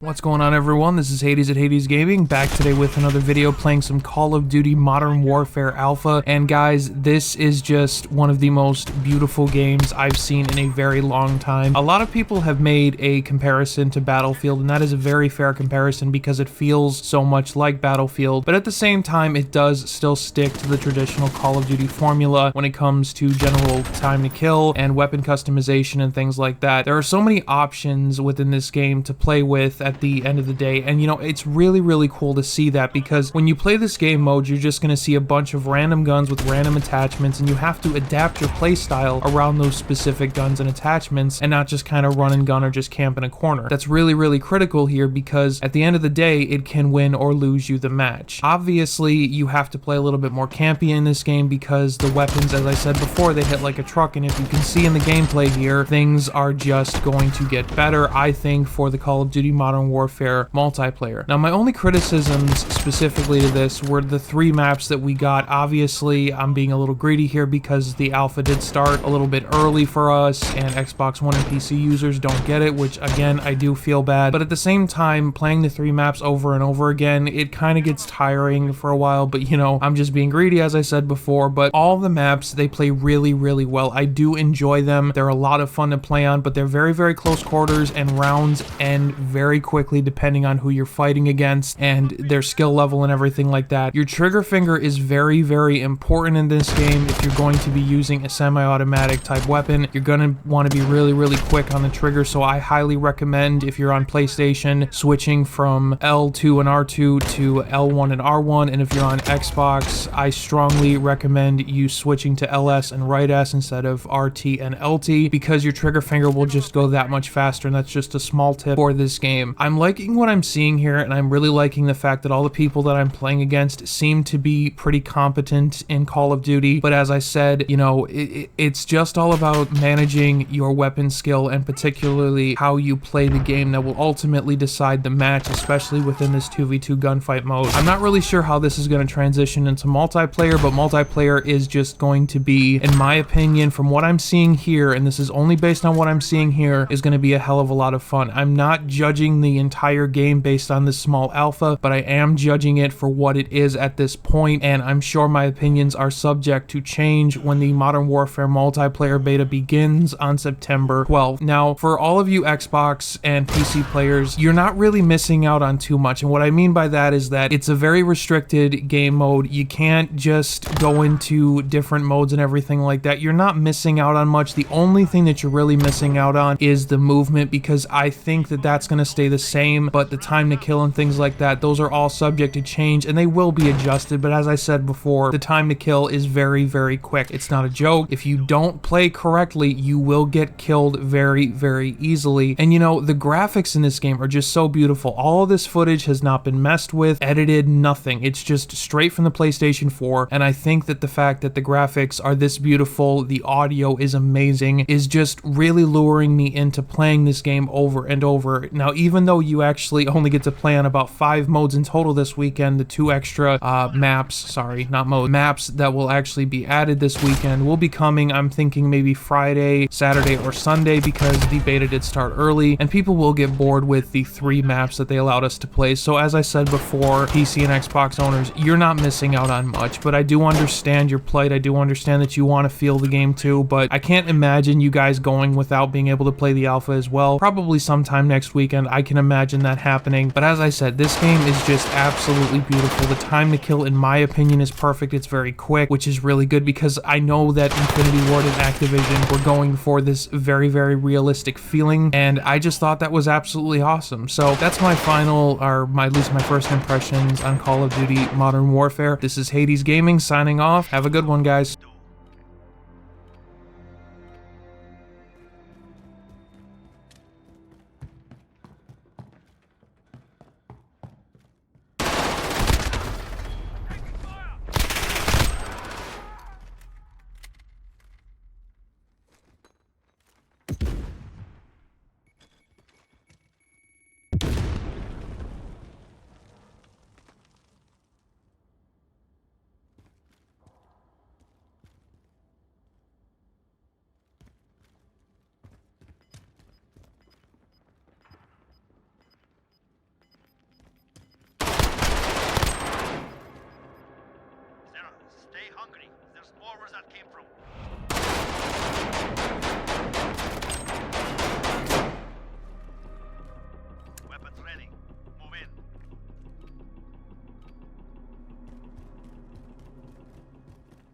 What's going on, everyone? This is Hades at Hades Gaming, back today with another video playing some Call of Duty Modern Warfare Alpha. And guys, this is just one of the most beautiful games I've seen in a very long time. A lot of people have made a comparison to Battlefield, and that is a very fair comparison because it feels so much like Battlefield, but at the same time, it does still stick to the traditional Call of Duty formula when it comes to general time to kill and weapon customization and things like that. There are so many options within this game to play with at the end of the day, and you know, it's really cool to see that, because when you play this game mode, you're just going to see a bunch of random guns with random attachments, and you have to adapt your play style around those specific guns and attachments and not just kind of run and gun or just camp in a corner. That's really critical here, because at the end of the day, it can win or lose you the match. Obviously, you have to play a little bit more campy in this game because the weapons, as I said before, they hit like a truck, and if you can see in the gameplay here, things are just going to get better, I think, for the Call of Duty Modern Warfare multiplayer. Now, my only criticisms specifically to this were the 3 maps that we got. Obviously, I'm being a little greedy here because the alpha did start a little bit early for us, and Xbox One and PC users don't get it, which again, I do feel bad. But at the same time, playing the 3 maps over and over again, it kind of gets tiring for a while, but you know, I'm just being greedy, as I said before. But all the maps, they play really well. I do enjoy them. They're a lot of fun to play on, but they're very close quarters, and rounds end very quickly depending on who you're fighting against and their skill level and everything like that. Your trigger finger is very important in this game. If you're going to be using a semi-automatic type weapon, you're going to want to be really quick on the trigger, so I highly recommend, if you're on PlayStation, switching from L2 and R2 to L1 and R1, and if you're on Xbox, I strongly recommend you switching to LS and right S instead of RT and LT, because your trigger finger will just go that much faster, and that's just a small tip for this game. I'm liking what I'm seeing here, and I'm really liking the fact that all the people that I'm playing against seem to be pretty competent in Call of Duty, but as I said, you know, it's just all about managing your weapon skill, and particularly how you play the game, that will ultimately decide the match, especially within this 2v2 gunfight mode. I'm not really sure how this is going to transition into multiplayer, but multiplayer is just going to be, in my opinion, from what I'm seeing here, and this is only based on what I'm seeing here, is going to be a hell of a lot of fun. I'm not judging the entire game based on this small alpha, but I am judging it for what it is at this point, and I'm sure my opinions are subject to change when the Modern Warfare multiplayer beta begins on September 12th. Now, for all of you Xbox and PC players, you're not really missing out on too much, and what I mean by that is that it's a very restricted game mode. You can't just go into different modes and everything like that. You're not missing out on much. The only thing that you're really missing out on is the movement, because I think that that's going to stay the same, but the time to kill and things like that, those are all subject to change, and they will be adjusted. But as I said before, the time to kill is very quick. It's not a joke. If you don't play correctly, you will get killed very easily. And you know, the graphics in this game are just so beautiful. All of this footage has not been messed with, edited, nothing. It's just straight from the PlayStation 4, and I think that the fact that the graphics are this beautiful, the audio is amazing, is just really luring me into playing this game over and over. Now, even though you actually only get to play on about 5 modes in total this weekend, the 2 extra maps that will actually be added this weekend will be coming, I'm thinking maybe Friday, Saturday, or Sunday, because the beta did start early, and people will get bored with the 3 maps that they allowed us to play. So as I said before, PC and Xbox owners, you're not missing out on much, but I do understand your plight. I do understand that you want to feel the game too, but I can't imagine you guys going without being able to play the alpha as well. Probably sometime next weekend, I can imagine that happening. But as I said, this game is just absolutely beautiful. The time to kill, in my opinion, is perfect. It's very quick, which is really good, because I know that Infinity Ward and Activision were going for this very realistic feeling, and I just thought that was absolutely awesome. So that's my final, or at least my first impressions on Call of Duty Modern Warfare. This is Hades Gaming signing off. Have a good one, guys. hungry. There's more where that came from.